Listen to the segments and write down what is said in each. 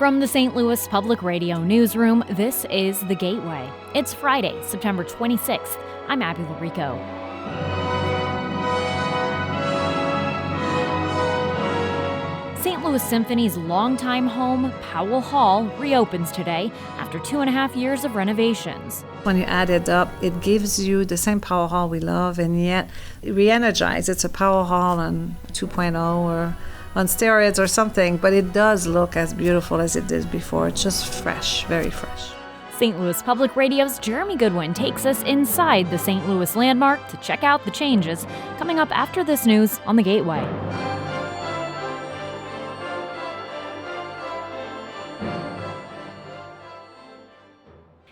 From the St. Louis Public Radio newsroom, this is The Gateway. It's Friday, September 26th. I'm Abby Larico. St. Louis Symphony's longtime home, Powell Hall, reopens today after 2.5 years of renovations. When you add it up, it gives you the same Powell Hall we love, and yet re-energized. It's a Powell Hall on 2.0 or on steroids or something, but it does look as beautiful as it did before. It's just fresh, very fresh. St. Louis Public Radio's Jeremy Goodwin takes us inside the St. Louis landmark to check out the changes, coming up after this news on The Gateway.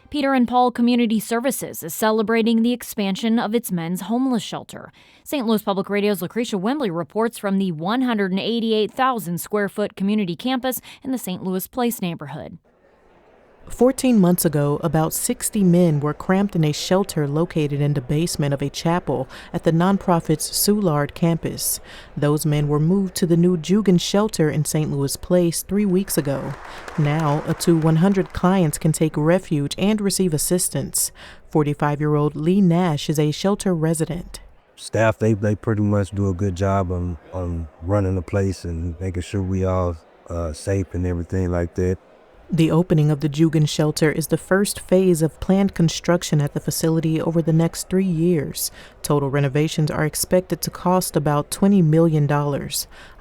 Peter and Paul Community Services is celebrating the expansion of its men's homeless shelter. St. Louis Public Radio's Lucretia Wembley reports from the 188,000-square-foot community campus in the St. Louis Place neighborhood. 14 months ago, about 60 men were cramped in a shelter located in the basement of a chapel at the nonprofit's Soulard campus. Those men were moved to the new Goodwin shelter in St. Louis Place 3 weeks ago. Now, up to 100 clients can take refuge and receive assistance. 45-year-old Lee Nash is a shelter resident. Staff, they pretty much do a good job on running the place and making sure we all safe and everything like that. The opening of the Goodwin shelter is the first phase of planned construction at the facility over the next 3 years. Total renovations are expected to cost about $20 million.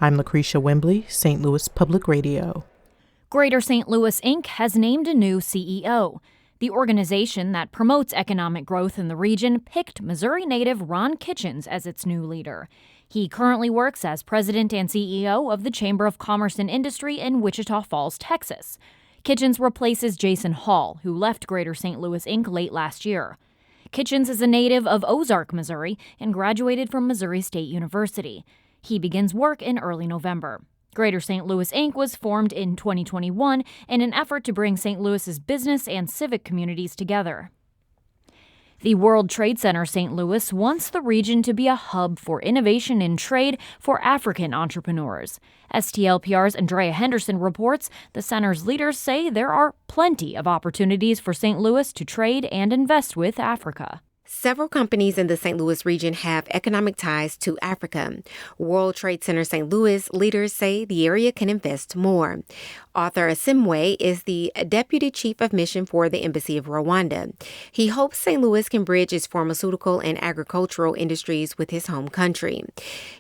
I'm Lucretia Wembley, St. Louis Public Radio. Greater St. Louis, Inc. has named a new CEO. The organization that promotes economic growth in the region picked Missouri native Ron Kitchens as its new leader. He currently works as president and CEO of the Chamber of Commerce and Industry in Wichita Falls, Texas. Kitchens replaces Jason Hall, who left Greater St. Louis, Inc. late last year. Kitchens is a native of Ozark, Missouri, and graduated from Missouri State University. He begins work in early November. Greater St. Louis, Inc. was formed in 2021 in an effort to bring St. Louis's business and civic communities together. The World Trade Center St. Louis wants the region to be a hub for innovation in trade for African entrepreneurs. STLPR's Andrea Henderson reports the center's leaders say there are plenty of opportunities for St. Louis to trade and invest with Africa. Several companies in the St. Louis region have economic ties to Africa. World Trade Center St. Louis leaders say the area can invest more. Arthur Asimwe is the Deputy Chief of Mission for the Embassy of Rwanda. He hopes St. Louis can bridge its pharmaceutical and agricultural industries with his home country.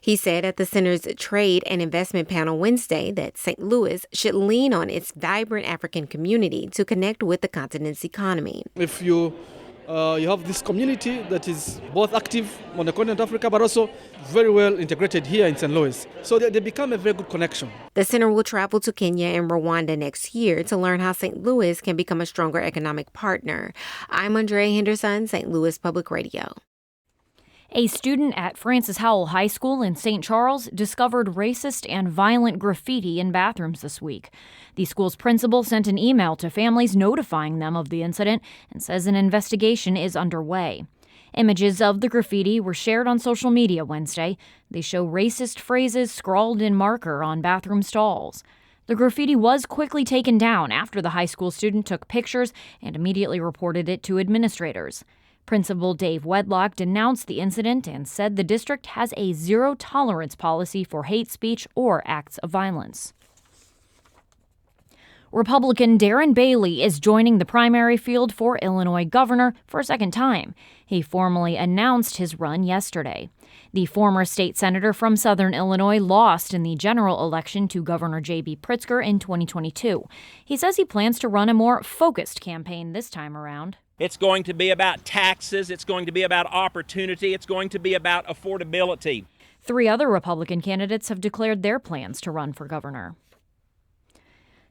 He said at the center's Trade and Investment panel Wednesday that St. Louis should lean on its vibrant African community to connect with the continent's economy. If you have this community that is both active on the continent of Africa, but also very well integrated here in St. Louis. So they become a very good connection. The center will travel to Kenya and Rwanda next year to learn how St. Louis can become a stronger economic partner. I'm Andrea Henderson, St. Louis Public Radio. A student at Francis Howell High School in St. Charles discovered racist and violent graffiti in bathrooms this week. The school's principal sent an email to families notifying them of the incident and says an investigation is underway. Images of the graffiti were shared on social media Wednesday. They show racist phrases scrawled in marker on bathroom stalls. The graffiti was quickly taken down after the high school student took pictures and immediately reported it to administrators. Principal Dave Wedlock denounced the incident and said the district has a zero-tolerance policy for hate speech or acts of violence. Republican Darren Bailey is joining the primary field for Illinois governor for a second time. He formally announced his run yesterday. The former state senator from Southern Illinois lost in the general election to Governor J.B. Pritzker in 2022. He says he plans to run a more focused campaign this time around. It's going to be about taxes. It's going to be about opportunity. It's going to be about affordability. 3 other Republican candidates have declared their plans to run for governor.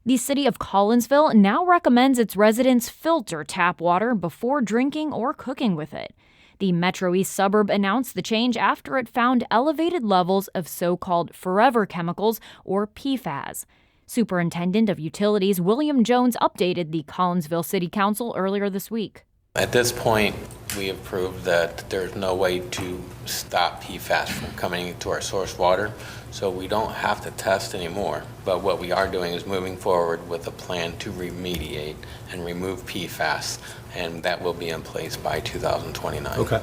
The city of Collinsville now recommends its residents filter tap water before drinking or cooking with it. The Metro East suburb announced the change after it found elevated levels of so-called forever chemicals, or PFAS. Superintendent of Utilities William Jones updated the Collinsville City Council earlier this week. At this point, we have proved that there's no way to stop PFAS from coming into our source water, so we don't have to test anymore. But what we are doing is moving forward with a plan to remediate and remove PFAS, and that will be in place by 2029. Okay.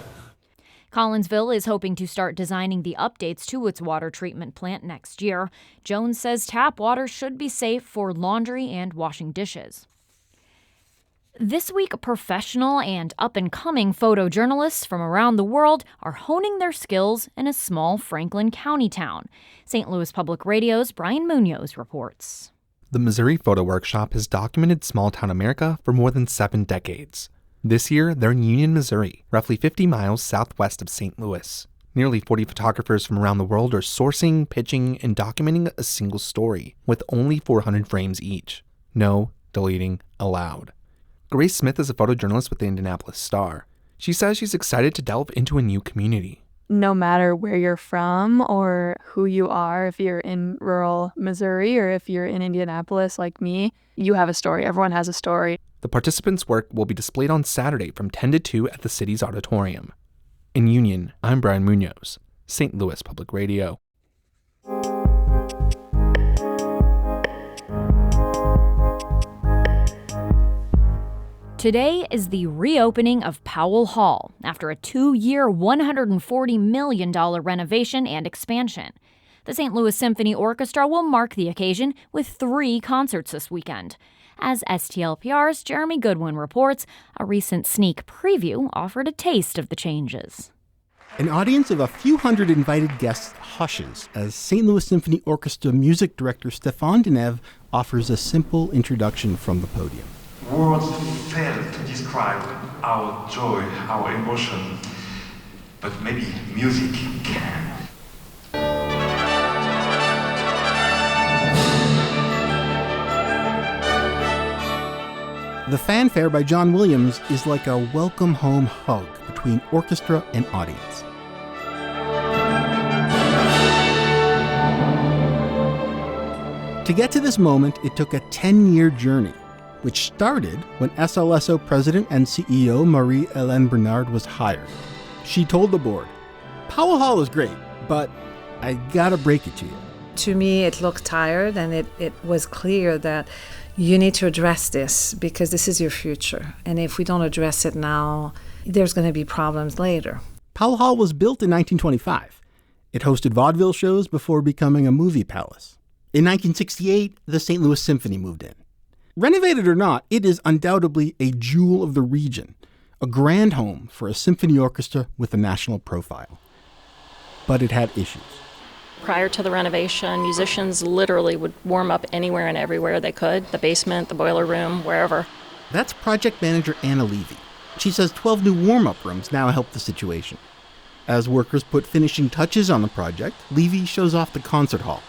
Collinsville is hoping to start designing the updates to its water treatment plant next year. Jones says tap water should be safe for laundry and washing dishes. This week, professional and up-and-coming photojournalists from around the world are honing their skills in a small Franklin County town. St. Louis Public Radio's Brian Munoz reports. The Missouri Photo Workshop has documented small-town America for more than 7 decades. This year, they're in Union, Missouri, roughly 50 miles southwest of St. Louis. Nearly 40 photographers from around the world are sourcing, pitching, and documenting a single story, with only 400 frames each. No deleting allowed. Grace Smith is a photojournalist with the Indianapolis Star. She says she's excited to delve into a new community. No matter where you're from or who you are, if you're in rural Missouri or if you're in Indianapolis like me, you have a story. Everyone has a story. The participants' work will be displayed on Saturday from 10 to 2 at the city's auditorium. In Union, I'm Brian Munoz, St. Louis Public Radio. Today is the reopening of Powell Hall after a 2-year, $140 million renovation and expansion. The St. Louis Symphony Orchestra will mark the occasion with 3 concerts this weekend. As STLPR's Jeremy Goodwin reports, a recent sneak preview offered a taste of the changes. An audience of a few hundred invited guests hushes as St. Louis Symphony Orchestra music director Stéphane Denève offers a simple introduction from the podium. Words fail to describe our joy, our emotion, but maybe music can. The fanfare by John Williams is like a welcome home hug between orchestra and audience. To get to this moment, it took a 10-year journey, which started when SLSO president and CEO Marie-Hélène Bernard was hired. She told the board, "Powell Hall is great, but I gotta break it to you." To me, it looked tired, and it was clear that you need to address this because this is your future. And if we don't address it now, there's going to be problems later. Powell Hall was built in 1925. It hosted vaudeville shows before becoming a movie palace. In 1968, the St. Louis Symphony moved in. Renovated or not, it is undoubtedly a jewel of the region, a grand home for a symphony orchestra with a national profile. But it had issues. Prior to the renovation, musicians literally would warm up anywhere and everywhere they could, the basement, the boiler room, wherever. That's project manager Anna Levy. She says 12 new warm-up rooms now help the situation. As workers put finishing touches on the project, Levy shows off the concert hall.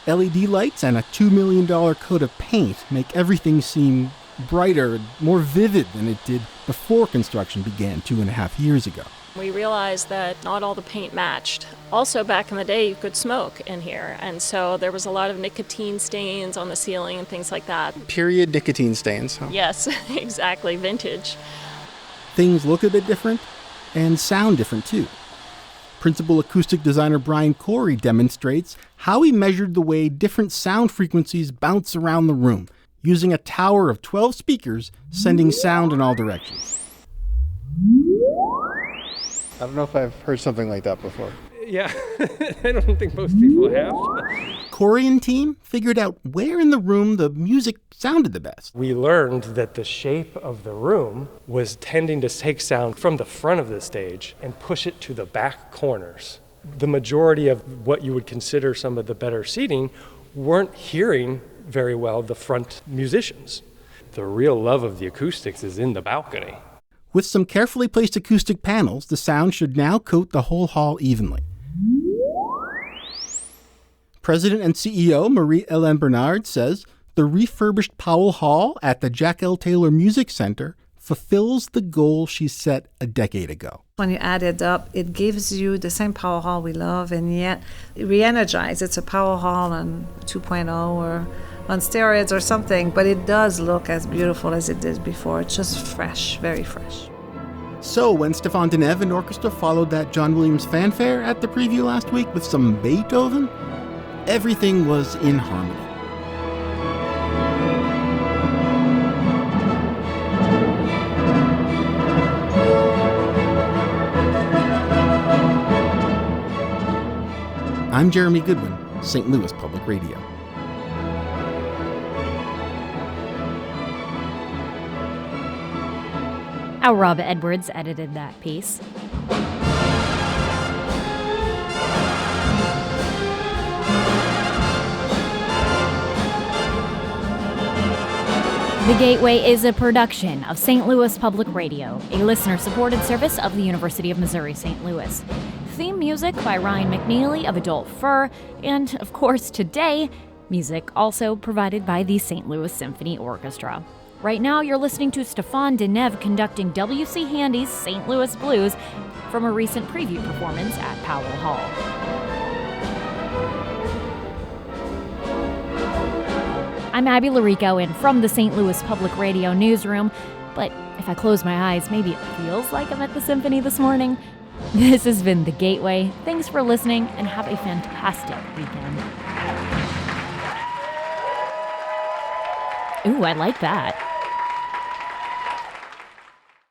LED lights and a $2 million coat of paint make everything seem brighter, more vivid than it did before construction began 2.5 years ago. We realized that not all the paint matched. Also, back in the day, you could smoke in here, and so there was a lot of nicotine stains on the ceiling and things like that. Period nicotine stains, huh? Yes, exactly, vintage. Things look a bit different and sound different, too. Principal acoustic designer Brian Corey demonstrates how he measured the way different sound frequencies bounce around the room, using a tower of 12 speakers sending sound in all directions. I don't know if I've heard something like that before. Yeah, I don't think most people have. Corey and team figured out where in the room the music sounded the best. We learned that the shape of the room was tending to take sound from the front of the stage and push it to the back corners. The majority of what you would consider some of the better seating weren't hearing very well the front musicians. The real love of the acoustics is in the balcony. With some carefully placed acoustic panels, the sound should now coat the whole hall evenly. President and CEO Marie-Hélène Bernard says the refurbished Powell Hall at the Jack L. Taylor Music Center fulfills the goal she set a decade ago. When you add it up, it gives you the same Powell Hall we love, and yet re-energized. It's a Powell Hall on 2.0 or on steroids or something, but it does look as beautiful as it did before. It's just fresh, very fresh. So when Stefan Deneve and orchestra followed that John Williams fanfare at the preview last week with some Beethoven, everything was in harmony. I'm Jeremy Goodwin, St. Louis Public Radio. Our Rob Edwards edited that piece. The Gateway is a production of St. Louis Public Radio, a listener-supported service of the University of Missouri St. Louis. Theme music by Ryan McNeely of Adult Fur, and, of course, today, music also provided by the St. Louis Symphony Orchestra. Right now, you're listening to Stefan Deneve conducting W.C. Handy's St. Louis Blues from a recent preview performance at Powell Hall. I'm Abby Larico, and from the St. Louis Public Radio newsroom, but if I close my eyes, maybe it feels like I'm at the symphony this morning. This has been The Gateway. Thanks for listening, and have a fantastic weekend. Ooh, I like that.